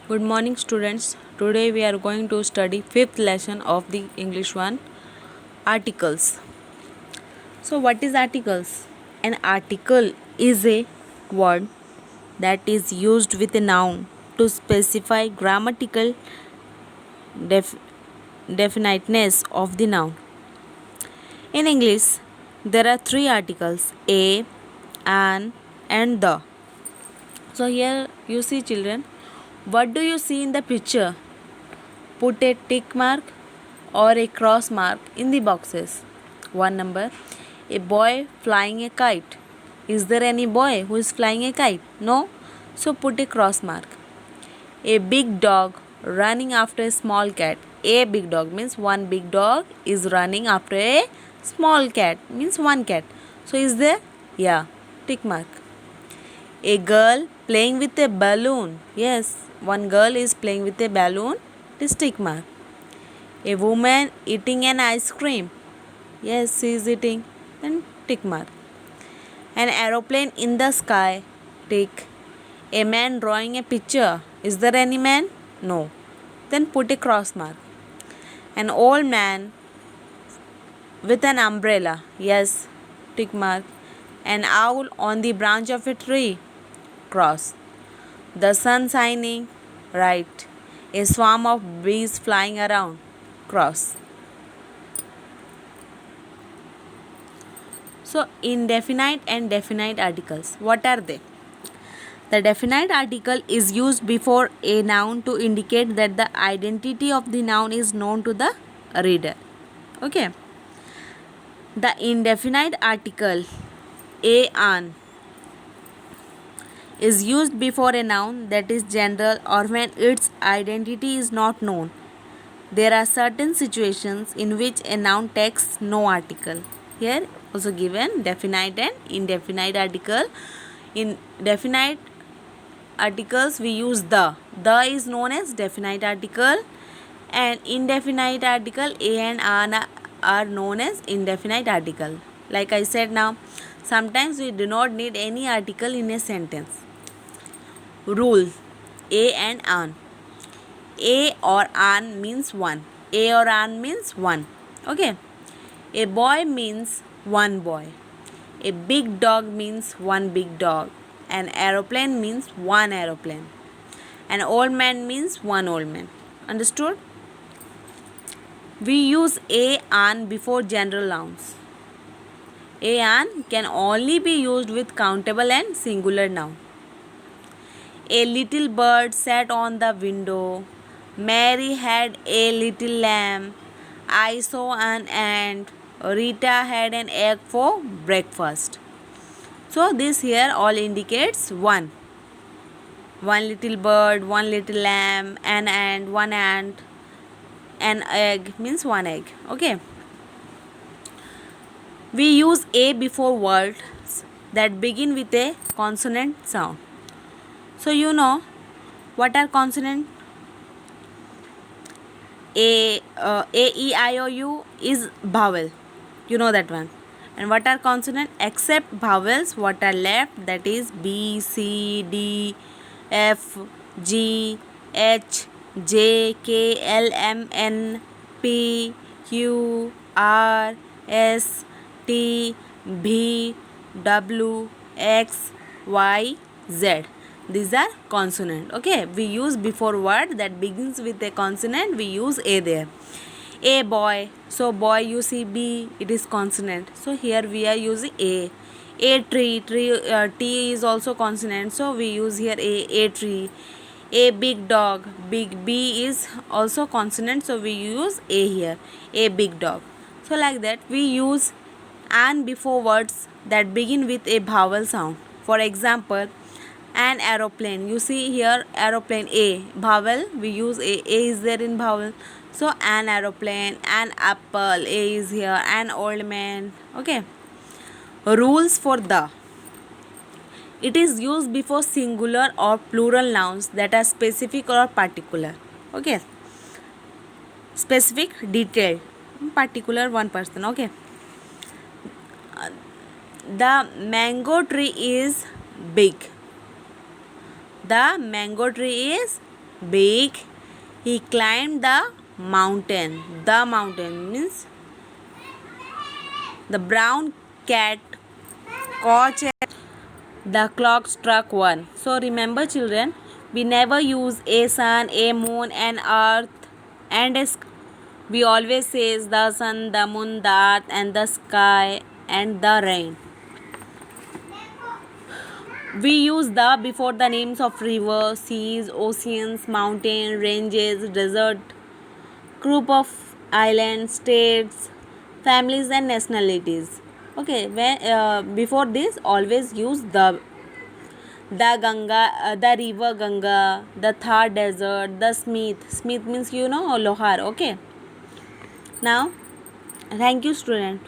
Good morning, students. Today we are going to study fifth lesson of the English one, articles. So, what is articles? An article is a word that is used with a noun to specify grammatical def- definiteness of the noun. In English, there are three articles: a, an, and the. So, here you see, children. What do you see in the picture? Put a tick mark or a cross mark in the boxes. 1 number. A boy flying a kite. Is there any boy who is flying a kite? No. So put a cross mark. A big dog running after a small cat. A big dog means one big dog is running after a small cat means one cat. So is there? Yeah. Tick mark. A girl playing with a balloon. Yes, one girl is playing with a balloon. This tick mark. A woman eating an ice cream. Yes, she is eating. Then tick mark. An aeroplane in the sky. Tick. A man drawing a picture. Is there any man? No. Then put a cross mark. An old man with an umbrella. Yes, tick mark. An owl on the branch of a tree. Cross. The sun shining. Right. A swarm of bees flying around. Cross. So, indefinite and definite articles. What are they? The definite article is used before a noun to indicate that the identity of the noun is known to the reader. Okay. The indefinite article an is used before a noun that is general or when its identity is not known. There are certain situations in which a noun takes no article. Here also given definite and indefinite article. In definite articles we use the. The is known as definite article, and indefinite article a and an are known as indefinite article. Like I said now, sometimes we do not need any article in a sentence. Rule a and an. A or an means one. A or an means one. Okay. A boy means one boy. A big dog means one big dog. An aeroplane means one aeroplane. An old man means one old man. Understood? We use a an before general nouns. A an can only be used with countable and singular noun. A little bird sat on the window. Mary had a little lamb. I saw an ant. Rita had an egg for breakfast. So this here all indicates one. One little bird, one little lamb, an ant, one ant, an egg means one egg. Okay. We use a before words that begin with a consonant sound. So you know what are consonant? A, E, I, O, U is vowel. You know that one. And what are consonant? Except vowels, what are left? That is B, C, D, F, G, H, J, K, L, M, N, P, Q, R, S, T, V, W, X, Y, Z. These are consonant. Okay, we use before word that begins with a consonant, we use a there. A boy, so boy you see B, it is consonant, so here we are using a. A tree, T is also consonant, so we use here a tree. A big dog, big B is also consonant, so we use a here, a big dog. So like that we use an before words that begin with a vowel sound. For example, an aeroplane, you see here aeroplane, a vowel, we use a is there in vowel. So an aeroplane, an apple, a is here, an old man. Okay. Rules for the. It is used before singular or plural nouns that are specific or particular. Okay. Specific, detailed, particular, one person. Okay. The mango tree is big. The mango tree is big. He climbed the mountain. The mountain means the brown cat caught. The clock struck 1. So remember children, we never use a sun, a moon, an earth and a sky. We always say the sun, the moon, the earth and the sky and the rain. We use the before the names of rivers, seas, oceans, mountains, ranges, desert, group of islands, states, families and nationalities. Okay, when before this always use the Ganga, the river Ganga, the Thar desert, the Smith. Smith means Lohar. Okay. Now, thank you, student.